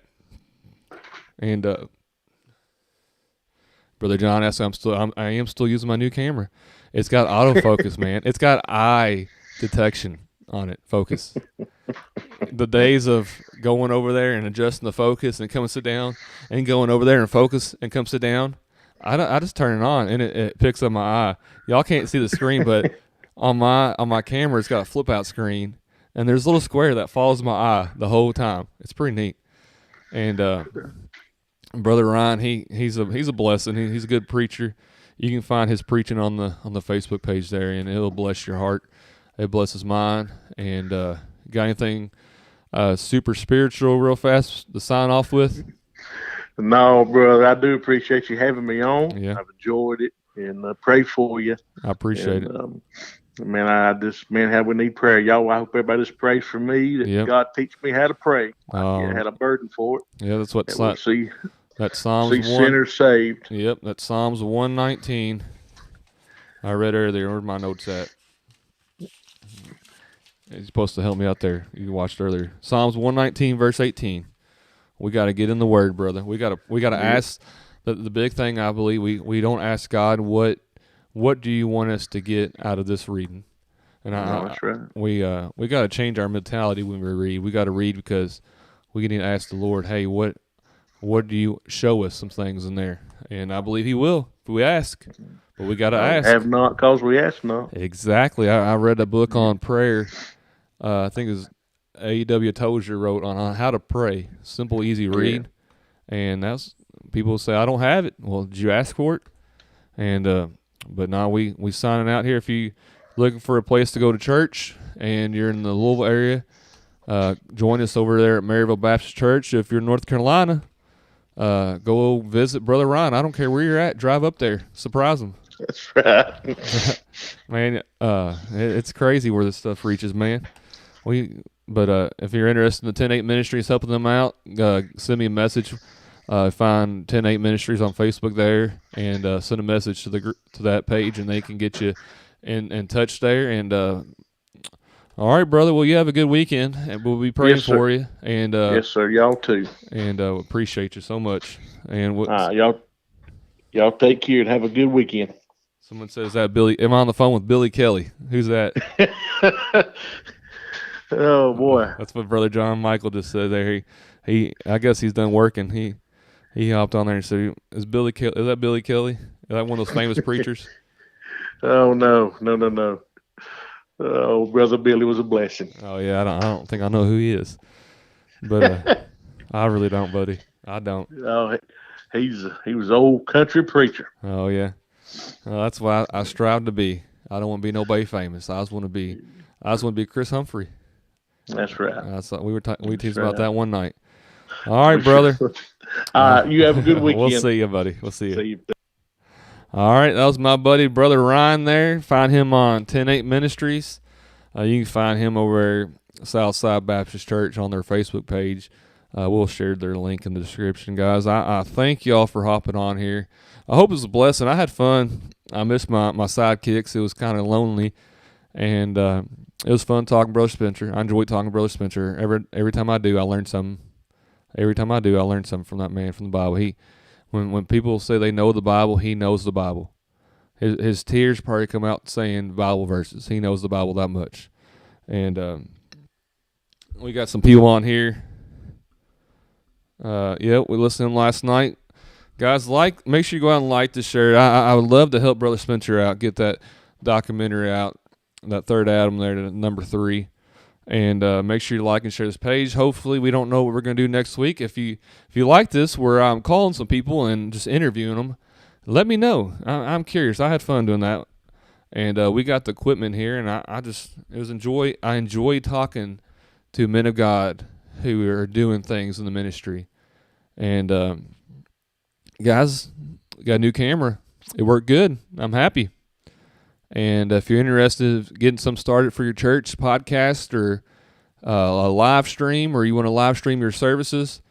And Brother John asks, I am still using my new camera. It's got autofocus, man. It's got eye detection on it, focus. The days of going over there and adjusting the focus and come and sit down, and going over there and focus and come sit down, I just turn it on and it picks up my eye. Y'all can't see the screen, but on my camera, it's got a flip out screen, and there's a little square that follows my eye the whole time. It's pretty neat. And Brother Ryan, he's a blessing. He's a good preacher. You can find his preaching on the Facebook page there, and it'll bless your heart. It blesses mine. And got anything super spiritual real fast to sign off with? No, brother, I do appreciate you having me on. Yeah. I've enjoyed it, and pray for you. I appreciate it. Man, how we need prayer. Y'all, I hope everybody just prays for me, that God teach me how to pray. I had a burden for it. Yeah, that's what we'll see. That Psalms see sinners saved. Yep, that's Psalms 119. I read earlier. Where's my notes at? He's supposed to help me out there. You watched earlier. Psalms 119, verse 18. We got to get in the Word, brother. We got to ask. The big thing, I believe, we don't ask God what do you want us to get out of this reading. And that's right. We got to change our mentality when we read. We got to read because we need to ask the Lord, hey, what do you show us some things in there? And I believe He will if we ask. But we got to ask. Have not because we ask not. Exactly. I read a book on prayer. I think it was A.W. Tozier wrote on how to pray. Simple, easy read. And that's people say, I don't have it. Well, did you ask for it? And but now we signing out here. If you looking for a place to go to church and you're in the Louisville area, join us over there at Maryville Baptist Church. If you're in North Carolina, go visit Brother Ryan. I don't care where you're at. Drive up there. Surprise him. That's right. Man, it's crazy where this stuff reaches, man. But if you're interested in the 10-8 Ministries, helping them out, send me a message. Find 10-8 Ministries on Facebook there, and send a message to that page, and they can get you in touch there. And all right, brother. Well, you have a good weekend, and we'll be praying for you. And yes, sir. Y'all too. And appreciate you so much. And y'all take care and have a good weekend. Someone says that Billy. Am I on the phone with Billy Kelly? Who's that? Oh boy, that's what Brother John Michael just said there. He I guess he's done working. He hopped on there and said, "Is that Billy Kelly? Is that one of those famous preachers?" Oh no. Oh, Brother Billy was a blessing. Oh yeah, I don't think I know who he is, but I really don't, buddy. I don't. Oh, he was an old country preacher. Oh yeah, that's why I strive to be. I don't want to be nobody famous. I just want to be Chris Humphrey. That's right. We teased about that one night. All right, brother. You have a good weekend. We'll see you, buddy. We'll see you. All right, that was my buddy, Brother Ryan there. Find him on 10-8 Ministries. You can find him over at Southside Baptist Church on their Facebook page. We'll share their link in the description, guys. I thank y'all for hopping on here. I hope it was a blessing. I had fun. I missed my sidekicks. It was kind of lonely, and it was fun talking to Brother Spencer. I enjoy talking to Brother Spencer. Every time I do, I learn something. Every time I do, I learn something from that man, from the Bible. When people say they know the Bible, he knows the Bible. His tears probably come out saying Bible verses. He knows the Bible that much. And we got some people on here. We listened to him last night. Guys, make sure you go out and like this shirt. I would love to help Brother Spencer out, get that documentary out, that third Adam there to number 3. And make sure you like and share this page. Hopefully, we don't know what we're going to do next week. If you like this, where I'm calling some people and just interviewing them, let me know. I'm curious. I had fun doing that. And we got the equipment here, and I enjoy talking to men of God who are doing things in the ministry. And guys, got a new camera. It worked good. I'm happy. And if you're interested in getting some started for your church podcast or a live stream, or you want to live stream your services,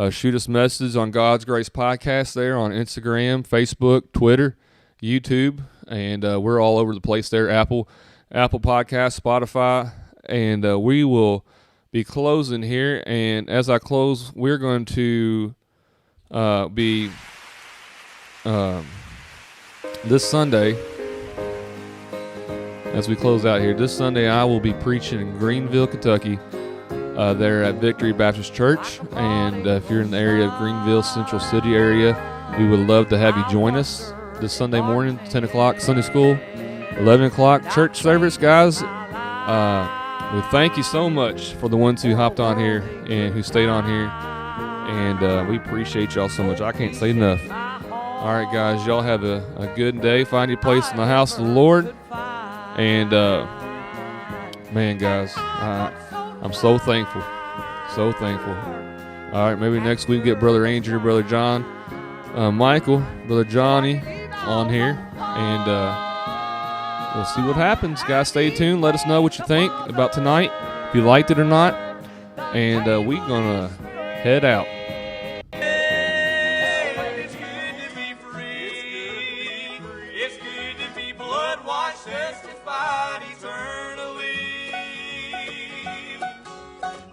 shoot us a message on God's Grace Podcast there on Instagram, Facebook, Twitter, YouTube, and we're all over the place there. Apple Podcasts, Spotify, and we will be closing here. And as I close, we're going to be this Sunday, as we close out here, this Sunday I will be preaching in Greenville, Kentucky. There at Victory Baptist Church, and if you're in the area of Greenville, Central City area, we would love to have you join us this Sunday morning, 10 o'clock Sunday school, 11 o'clock church service. Guys, we thank you so much for the ones who hopped on here and who stayed on here, and we appreciate y'all so much. I can't say enough. All right, guys, y'all have a good day. Find your place in the house of the Lord, and man, guys, I'm so thankful. So thankful. All right, maybe next week get Brother Andrew, Brother John, Michael, Brother Johnny on here, and we'll see what happens. Guys, stay tuned. Let us know what you think about tonight, if you liked it or not, and we're going to head out. It's good to be free. It's good to be blood-washed, justified eternally.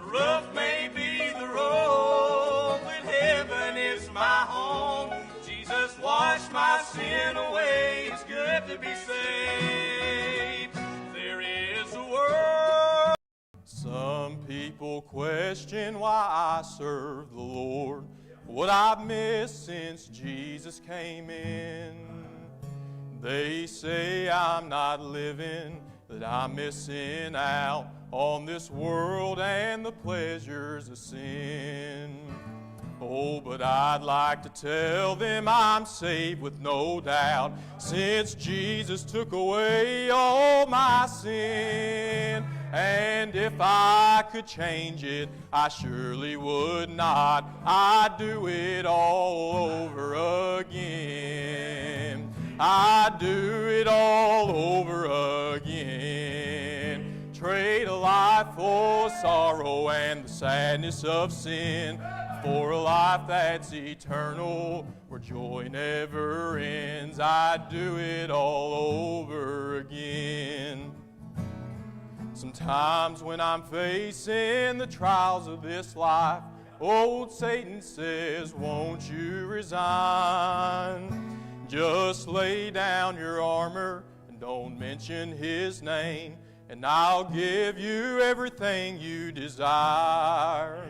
Rough may be the road, but heaven is my home. Jesus washed my sin away. It's good to be saved. There is a world. Some people question why I serve the Lord, what I've missed since Jesus came in. They say I'm not living, that I'm missing out on this world and the pleasures of sin. Oh, but I'd like to tell them I'm saved with no doubt, since Jesus took away all my sin. And if I could change it, I surely would not. I'd do it all over again. I'd do it all over again. Trade a life full of sorrow and the sadness of sin for a life that's eternal, where joy never ends. I'd do it all over again. Sometimes when I'm facing the trials of this life, old Satan says, won't you resign? Just lay down your armor and don't mention his name, and I'll give you everything you desire.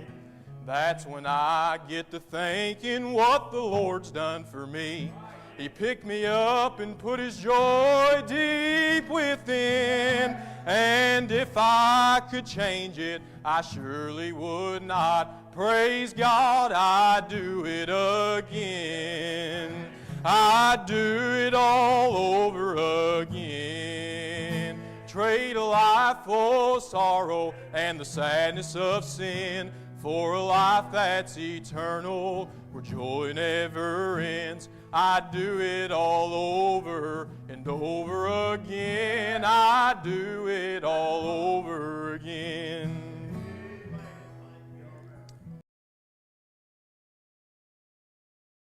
That's when I get to thinking what the Lord's done for me. He picked me up and put his joy deep within. And if I could change it, I surely would not. Praise God, I'd do it again. I'd do it all over again. Trade a life full of sorrow and the sadness of sin for a life that's eternal, where joy never ends. I'd do it all over and over again. I'd do it all over.